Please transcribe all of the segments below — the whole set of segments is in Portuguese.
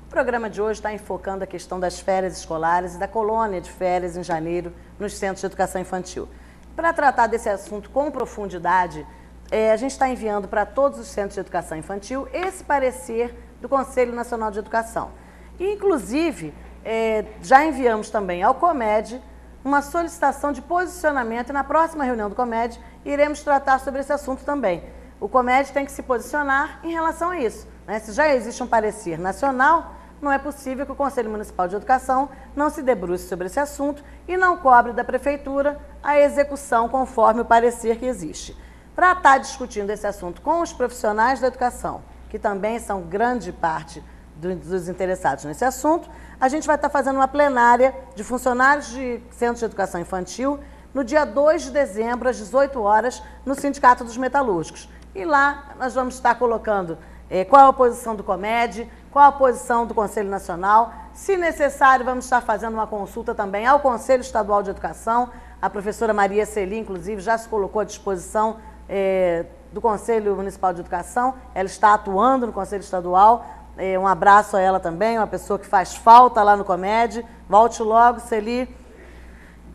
O programa de hoje está enfocando a questão das férias escolares e da colônia de férias em janeiro nos centros de educação infantil. Para tratar desse assunto com profundidade, a gente está enviando para todos os centros de educação infantil esse parecer do Conselho Nacional de Educação. E, inclusive, já enviamos também ao COMED uma solicitação de posicionamento e na próxima reunião do COMED iremos tratar sobre esse assunto também. O COMED tem que se posicionar em relação a isso, né? Se já existe um parecer nacional, não é possível que o Conselho Municipal de Educação não se debruce sobre esse assunto e não cobre da Prefeitura a execução conforme o parecer que existe. Para estar discutindo esse assunto com os profissionais da educação, que também são grande parte dos interessados nesse assunto, a gente vai estar fazendo uma plenária de funcionários de centros de educação infantil no dia 2 de dezembro, às 18 horas, no Sindicato dos Metalúrgicos. E lá nós vamos estar colocando qual a posição do COMED, qual a posição do Conselho Nacional. Se necessário, vamos estar fazendo uma consulta também ao Conselho Estadual de Educação. A professora Maria Celi, inclusive, já se colocou à disposição do Conselho Municipal de Educação. Ela está atuando no Conselho Estadual. Um abraço a ela também, uma pessoa que faz falta lá no COMED. Volte logo, Celi.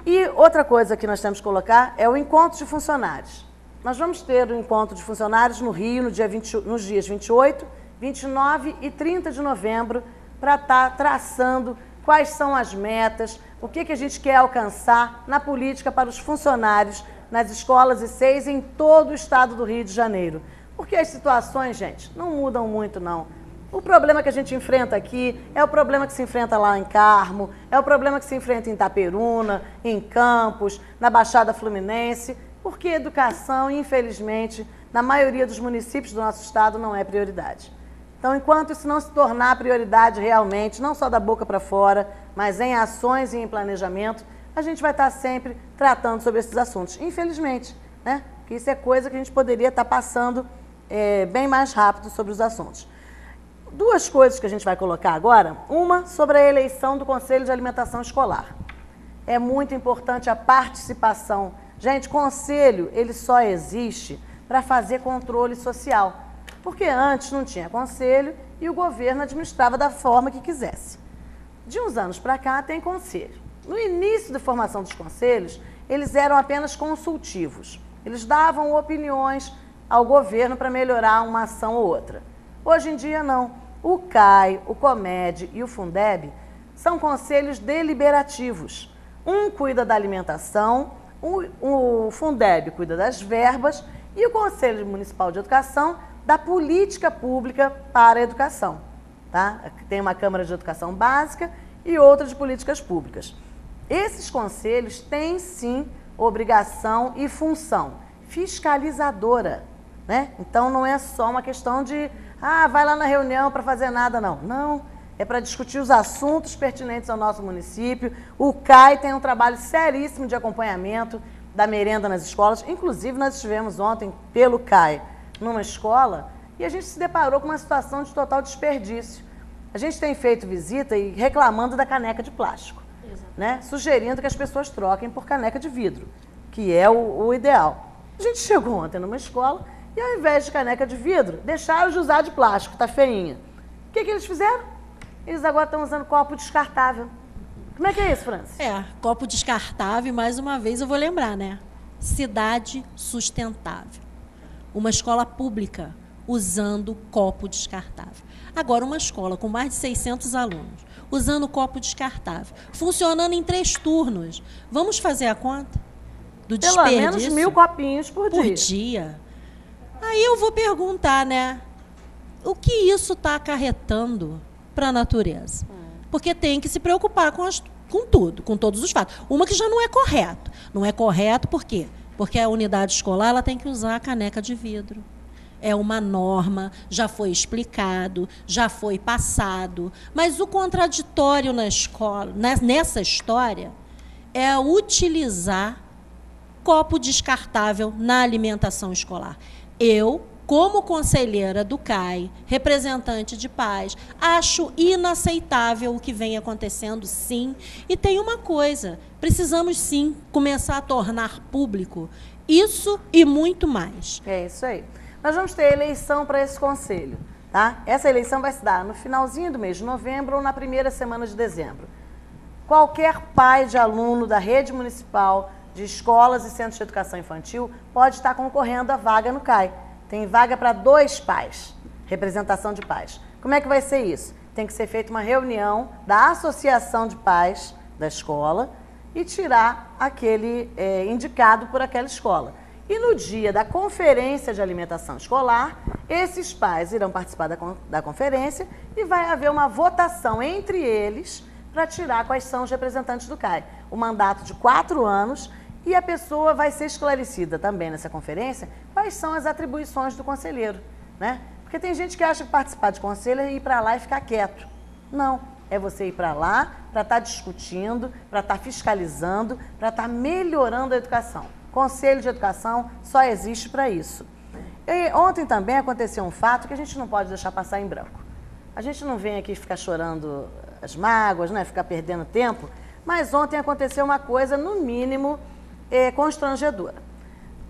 E outra coisa que nós temos que colocar é o encontro de funcionários. Nós vamos ter o encontro de funcionários no Rio nos dias 28, 29 e 30 de novembro para estar traçando quais são as metas, o que a gente quer alcançar na política para os funcionários nas escolas e SEIs em todo o estado do Rio de Janeiro. Porque as situações, gente, não mudam muito, não. O problema que a gente enfrenta aqui é o problema que se enfrenta lá em Carmo, é o problema que se enfrenta em Itaperuna, em Campos, na Baixada Fluminense, porque educação, infelizmente, na maioria dos municípios do nosso estado não é prioridade. Então, enquanto isso não se tornar prioridade realmente, não só da boca para fora, mas em ações e em planejamento, a gente vai estar sempre tratando sobre esses assuntos. Infelizmente, né? Porque isso é coisa que a gente poderia estar passando bem mais rápido sobre os assuntos. Duas coisas que a gente vai colocar agora. Uma sobre a eleição do Conselho de Alimentação Escolar. É muito importante a participação. Gente, conselho, ele só existe para fazer controle social. Porque antes não tinha conselho e o governo administrava da forma que quisesse. De uns anos para cá tem conselho. No início da formação dos conselhos, eles eram apenas consultivos. Eles davam opiniões ao governo para melhorar uma ação ou outra. Hoje em dia, não. O CAI, o COMED e o Fundeb são conselhos deliberativos. Um cuida da alimentação, o Fundeb cuida das verbas e o Conselho Municipal de Educação da política pública para a educação. Tá? Tem uma Câmara de Educação Básica e outra de políticas públicas. Esses conselhos têm, sim, obrigação e função fiscalizadora, né? Então, não é só uma questão de, vai lá na reunião para fazer nada, não. Não, é para discutir os assuntos pertinentes ao nosso município. O CAI tem um trabalho seríssimo de acompanhamento da merenda nas escolas. Inclusive, nós estivemos ontem, pelo CAI, numa escola e a gente se deparou com uma situação de total desperdício. A gente tem feito visita e reclamando da caneca de plástico, né? Sugerindo que as pessoas troquem por caneca de vidro, que é o ideal. A gente chegou ontem numa escola e, ao invés de caneca de vidro, deixaram de usar de plástico, tá feinha. O que eles fizeram? Eles agora estão usando copo descartável. Como é que é isso, Francis? Copo descartável, mais uma vez eu vou lembrar, né? Cidade sustentável. Uma escola pública usando copo descartável. Agora, uma escola com mais de 600 alunos, usando copo descartável, funcionando em 3 turnos. Vamos fazer a conta do desperdício? Pelo menos 1000 copinhos por dia. Por dia. Aí eu vou perguntar, né? O que isso está acarretando para a natureza? Porque tem que se preocupar com tudo, com todos os fatos. Uma que já não é correto. Não é correto por quê? Porque a unidade escolar ela tem que usar a caneca de vidro. É uma norma, já foi explicado, já foi passado. Mas o contraditório na escola, nessa história, é utilizar copo descartável na alimentação escolar. Eu, como conselheira do CAI, representante de pais, acho inaceitável o que vem acontecendo, sim. E tem uma coisa, precisamos, sim, começar a tornar público isso e muito mais. É isso aí. Nós vamos ter eleição para esse conselho. Tá? Essa eleição vai se dar no finalzinho do mês de novembro ou na primeira semana de dezembro. Qualquer pai de aluno da rede municipal, de escolas e centros de educação infantil, pode estar concorrendo à vaga no CAI. Tem vaga para 2 pais, representação de pais. Como é que vai ser isso? Tem que ser feita uma reunião da associação de pais da escola e tirar aquele indicado por aquela escola. E no dia da conferência de alimentação escolar, esses pais irão participar da conferência e vai haver uma votação entre eles para tirar quais são os representantes do CAI. O mandato de 4 anos e a pessoa vai ser esclarecida também nessa conferência quais são as atribuições do conselheiro, né? Porque tem gente que acha que participar de conselho é ir para lá e ficar quieto. Não, é você ir para lá para estar discutindo, para estar fiscalizando, para estar melhorando a educação. Conselho de Educação só existe para isso. E ontem também aconteceu um fato que a gente não pode deixar passar em branco. A gente não vem aqui ficar chorando as mágoas, né, ficar perdendo tempo, mas ontem aconteceu uma coisa, no mínimo, constrangedora.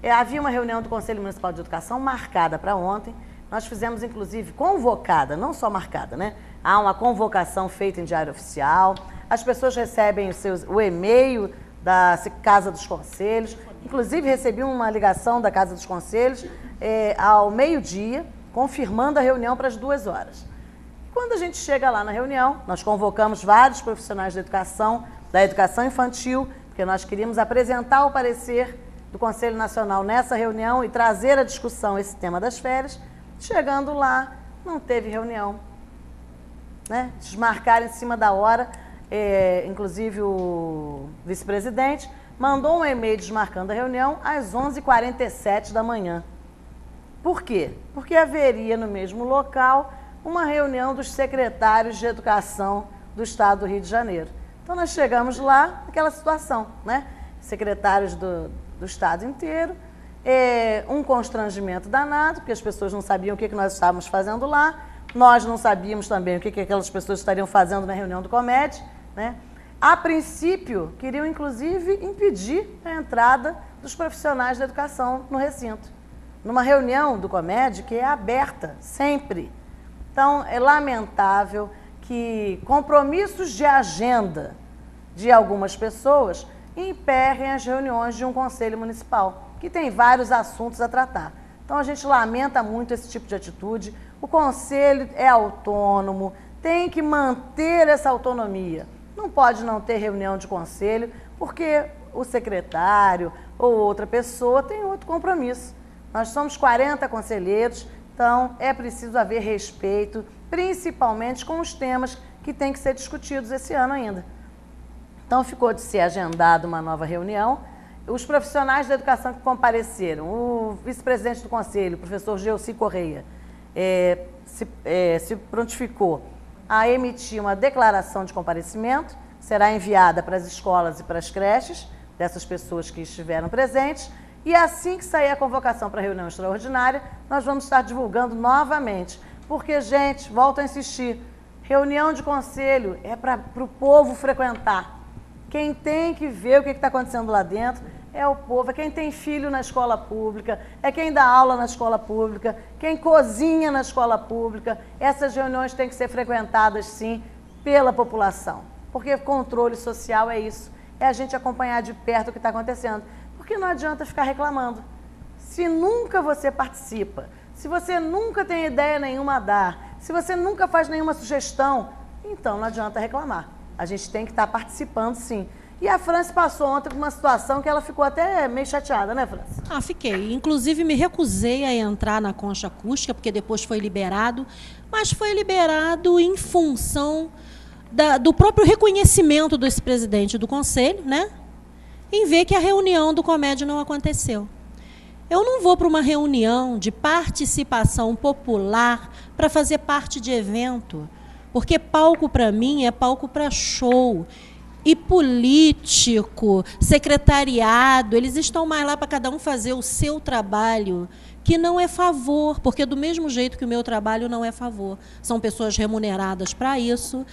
Havia uma reunião do Conselho Municipal de Educação marcada para ontem. Nós fizemos, inclusive, convocada, não só marcada, né? Há uma convocação feita em diário oficial, as pessoas recebem o e-mail da Casa dos Conselhos. Inclusive, recebi uma ligação da Casa dos Conselhos ao meio-dia, confirmando a reunião para as 2 horas. Quando a gente chega lá na reunião, nós convocamos vários profissionais da educação infantil, porque nós queríamos apresentar o parecer do Conselho Nacional nessa reunião e trazer à discussão esse tema das férias. Chegando lá, não teve reunião, né? Desmarcaram em cima da hora, inclusive o vice-presidente mandou um e-mail desmarcando a reunião às 11h47 da manhã. Por quê? Porque haveria no mesmo local uma reunião dos secretários de Educação do Estado do Rio de Janeiro. Então nós chegamos lá, naquela situação, né? Secretários do Estado inteiro, um constrangimento danado, porque as pessoas não sabiam o que nós estávamos fazendo lá, nós não sabíamos também o que aquelas pessoas estariam fazendo na reunião do COMED, né? A princípio, queriam inclusive impedir a entrada dos profissionais da educação no recinto. Numa reunião do COMED que é aberta, sempre. Então, é lamentável que compromissos de agenda de algumas pessoas emperrem as reuniões de um conselho municipal, que tem vários assuntos a tratar. Então, a gente lamenta muito esse tipo de atitude. O conselho é autônomo, tem que manter essa autonomia. Não pode não ter reunião de conselho, porque o secretário ou outra pessoa tem outro compromisso. Nós somos 40 conselheiros, então é preciso haver respeito, principalmente com os temas que têm que ser discutidos esse ano ainda. Então ficou de ser agendada uma nova reunião. Os profissionais da educação que compareceram, o vice-presidente do conselho, o professor Gelsi Correia, se prontificou a emitir uma declaração de comparecimento, será enviada para as escolas e para as creches dessas pessoas que estiveram presentes, e assim que sair a convocação para a reunião extraordinária, nós vamos estar divulgando novamente, porque, gente, volto a insistir, reunião de conselho é para o povo frequentar. Quem tem que ver o que está acontecendo lá dentro é o povo, é quem tem filho na escola pública, é quem dá aula na escola pública, quem cozinha na escola pública. Essas reuniões têm que ser frequentadas, sim, pela população, porque controle social é isso, é a gente acompanhar de perto o que está acontecendo, porque não adianta ficar reclamando. Se nunca você participa, se você nunca tem ideia nenhuma a dar, se você nunca faz nenhuma sugestão, então não adianta reclamar. A gente tem que estar participando, sim. E a Franci passou ontem por uma situação que ela ficou até meio chateada, né, Franci? Fiquei. Inclusive, me recusei a entrar na concha acústica, porque depois foi liberado, mas foi liberado em função do próprio reconhecimento desse presidente do Conselho, né? Em ver que a reunião do COMED não aconteceu. Eu não vou para uma reunião de participação popular para fazer parte de evento, porque palco para mim é palco para show. E político, secretariado, eles estão mais lá para cada um fazer o seu trabalho, que não é favor, porque do mesmo jeito que o meu trabalho não é favor. São pessoas remuneradas para isso,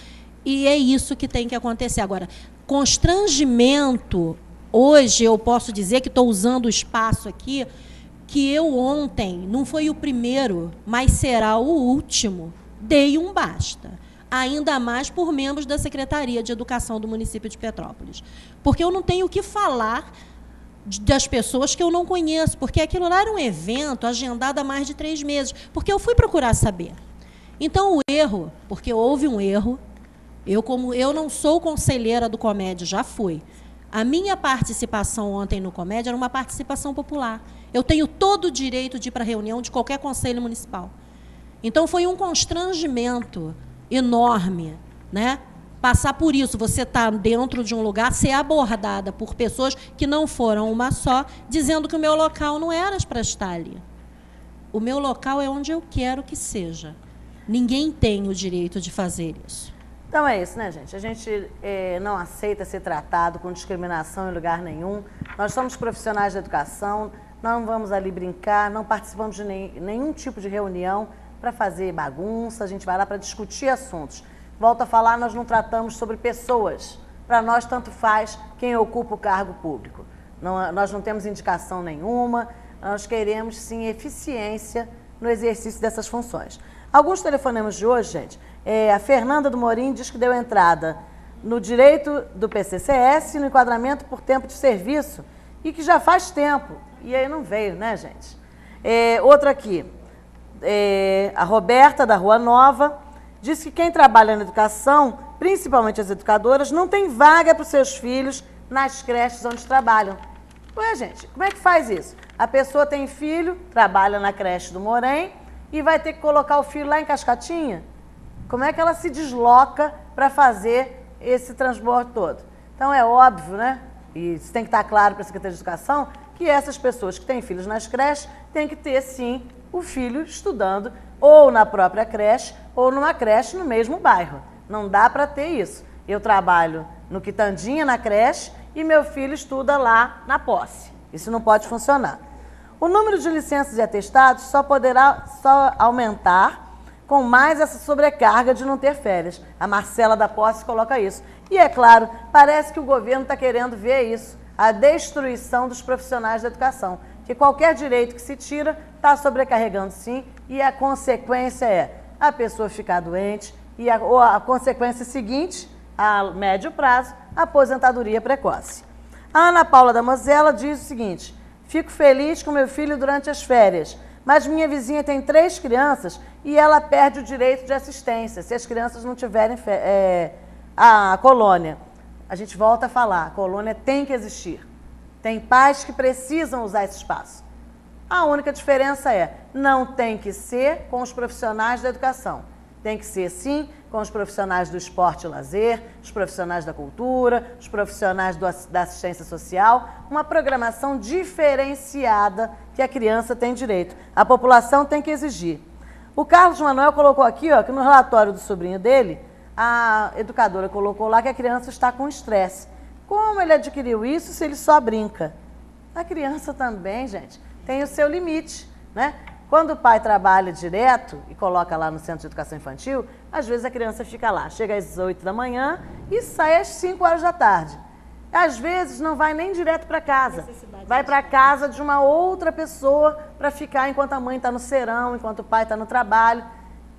e é isso que tem que acontecer. Agora, constrangimento, hoje eu posso dizer que estou usando o espaço aqui, que eu ontem, não foi o primeiro, mas será o último, dei um basta. Ainda mais por membros da Secretaria de Educação do município de Petrópolis. Porque eu não tenho o que falar das pessoas que eu não conheço, porque aquilo lá era um evento agendado há mais de 3 meses, porque eu fui procurar saber. Então, o erro, porque houve um erro, como eu não sou conselheira do Comédia, já fui. A minha participação ontem no Comédia era uma participação popular. Eu tenho todo o direito de ir para a reunião de qualquer conselho municipal. Então, foi um constrangimento enorme, né? Passar por isso, você está dentro de um lugar, ser abordada por pessoas que não foram uma só, dizendo que o meu local não era para estar ali. O meu local é onde eu quero que seja. Ninguém tem o direito de fazer isso. Então é isso, né, gente? A gente não aceita ser tratado com discriminação em lugar nenhum. Nós somos profissionais da educação, não vamos ali brincar, não participamos de nenhum tipo de reunião para fazer bagunça, a gente vai lá para discutir assuntos. Volto a falar, nós não tratamos sobre pessoas. Para nós, tanto faz quem ocupa o cargo público. Nós não temos indicação nenhuma, nós queremos, sim, eficiência no exercício dessas funções. Alguns telefonemas de hoje, gente, a Fernanda do Morim diz que deu entrada no direito do PCCS, no enquadramento por tempo de serviço, e que já faz tempo. E aí não veio, né, gente? Outra aqui, a Roberta, da Rua Nova, diz que quem trabalha na educação, principalmente as educadoras, não tem vaga para os seus filhos nas creches onde trabalham. Ué, gente, como é que faz isso? A pessoa tem filho, trabalha na creche do Morém e vai ter que colocar o filho lá em Cascatinha? Como é que ela se desloca para fazer esse transbordo todo? Então, é óbvio, né? E isso tem que estar claro para a Secretaria de Educação, que essas pessoas que têm filhos nas creches têm que ter, sim, o filho estudando ou na própria creche ou numa creche no mesmo bairro. Não dá para ter isso. Eu trabalho no Quitandinha, na creche, e meu filho estuda lá na Posse. Isso não pode funcionar. O número de licenças e atestados só poderá aumentar com mais essa sobrecarga de não ter férias. A Marcela da Posse coloca isso. E é claro, parece que o governo está querendo ver isso, a destruição dos profissionais da educação. Que qualquer direito que se tira está sobrecarregando, sim, e a consequência é a pessoa ficar doente e a consequência seguinte, a médio prazo, a aposentadoria precoce. A Ana Paula da Mosela diz o seguinte: fico feliz com meu filho durante as férias, mas minha vizinha tem 3 crianças e ela perde o direito de assistência se as crianças não tiverem a colônia. A gente volta a falar, a colônia tem que existir. Tem pais que precisam usar esse espaço. A única diferença é, não tem que ser com os profissionais da educação. Tem que ser, sim, com os profissionais do esporte e lazer, os profissionais da cultura, os profissionais da assistência social, uma programação diferenciada que a criança tem direito. A população tem que exigir. O Carlos Manuel colocou aqui, ó, que no relatório do sobrinho dele, a educadora colocou lá que a criança está com estresse. Como ele adquiriu isso se ele só brinca? A criança também, gente, tem o seu limite, né? Quando o pai trabalha direto e coloca lá no Centro de Educação Infantil, às vezes a criança fica lá, chega às 8 da manhã e sai às 5 horas da tarde. Às vezes não vai nem direto para casa, vai para a casa de uma outra pessoa para ficar enquanto a mãe está no serão, enquanto o pai está no trabalho.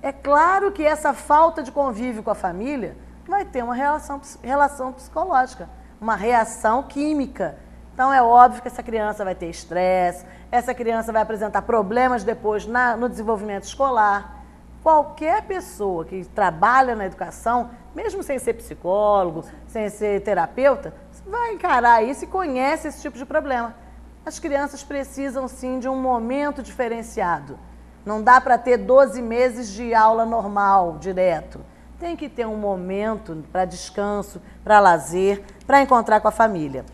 É claro que essa falta de convívio com a família vai ter uma relação psicológica, uma reação química. Então, é óbvio que essa criança vai ter estresse, essa criança vai apresentar problemas depois no desenvolvimento escolar. Qualquer pessoa que trabalha na educação, mesmo sem ser psicólogo, sem ser terapeuta, vai encarar isso e conhece esse tipo de problema. As crianças precisam, sim, de um momento diferenciado. Não dá para ter 12 meses de aula normal, direto. Tem que ter um momento para descanso, para lazer, para encontrar com a família.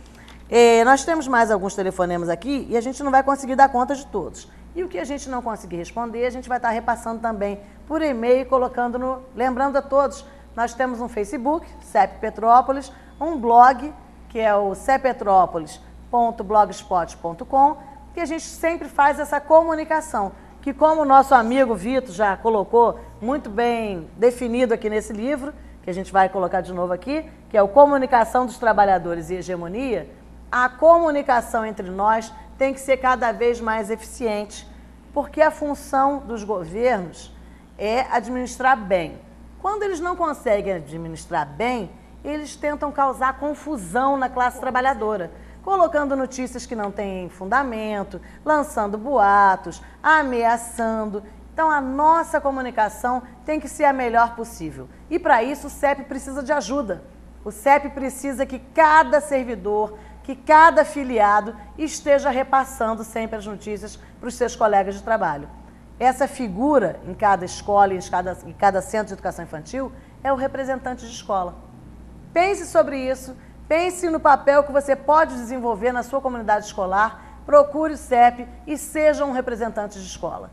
Nós temos mais alguns telefonemas aqui e a gente não vai conseguir dar conta de todos. E o que a gente não conseguir responder, a gente vai estar repassando também por e-mail, colocando no... Lembrando a todos, nós temos um Facebook, CEP Petrópolis, um blog, que é o cepetrópolis.blogspot.com, que a gente sempre faz essa comunicação, que como o nosso amigo Vitor já colocou muito bem definido aqui nesse livro, que a gente vai colocar de novo aqui, que é o Comunicação dos Trabalhadores e Hegemonia, A comunicação entre nós tem que ser cada vez mais eficiente, porque a função dos governos é administrar bem. Quando eles não conseguem administrar bem, eles tentam causar confusão na classe trabalhadora, colocando notícias que não têm fundamento, lançando boatos, ameaçando. Então, a nossa comunicação tem que ser a melhor possível. E, para isso, o CEP precisa de ajuda. O CEP precisa que cada servidor, que cada afiliado esteja repassando sempre as notícias para os seus colegas de trabalho. Essa figura em cada escola e em cada centro de educação infantil é o representante de escola. Pense sobre isso, pense no papel que você pode desenvolver na sua comunidade escolar, procure o CEP e seja um representante de escola.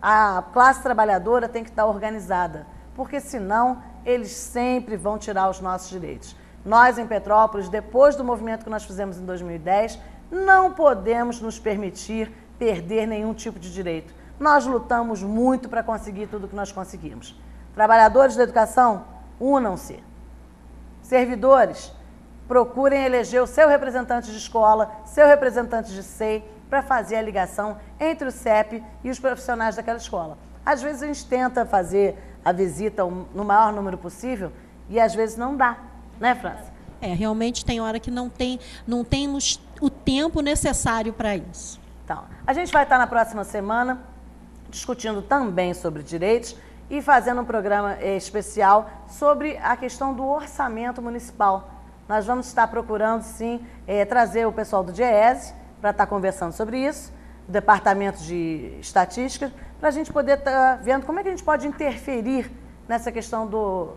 A classe trabalhadora tem que estar organizada, porque senão eles sempre vão tirar os nossos direitos. Nós, em Petrópolis, depois do movimento que nós fizemos em 2010, não podemos nos permitir perder nenhum tipo de direito. Nós lutamos muito para conseguir tudo o que nós conseguimos. Trabalhadores da educação, unam-se. Servidores, procurem eleger o seu representante de escola, seu representante de SEI, para fazer a ligação entre o CEP e os profissionais daquela escola. Às vezes a gente tenta fazer a visita no maior número possível e às vezes não dá, né, França? Realmente tem hora que não tem o tempo necessário para isso. Então, a gente vai estar na próxima semana discutindo também sobre direitos e fazendo um programa especial sobre a questão do orçamento municipal. Nós vamos estar procurando, sim, trazer o pessoal do DIEESE para estar conversando sobre isso, o Departamento de Estatística, para a gente poder estar vendo como é que a gente pode interferir nessa questão do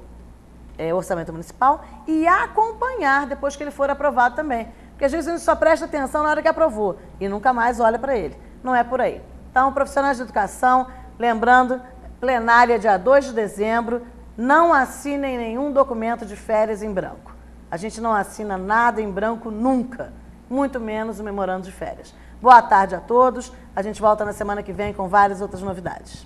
orçamento municipal e acompanhar depois que ele for aprovado também. Porque às vezes a gente só presta atenção na hora que aprovou e nunca mais olha para ele. Não é por aí. Então, profissionais de educação, lembrando, plenária dia 2 de dezembro, não assinem nenhum documento de férias em branco. A gente não assina nada em branco nunca, muito menos o memorando de férias. Boa tarde a todos, a gente volta na semana que vem com várias outras novidades.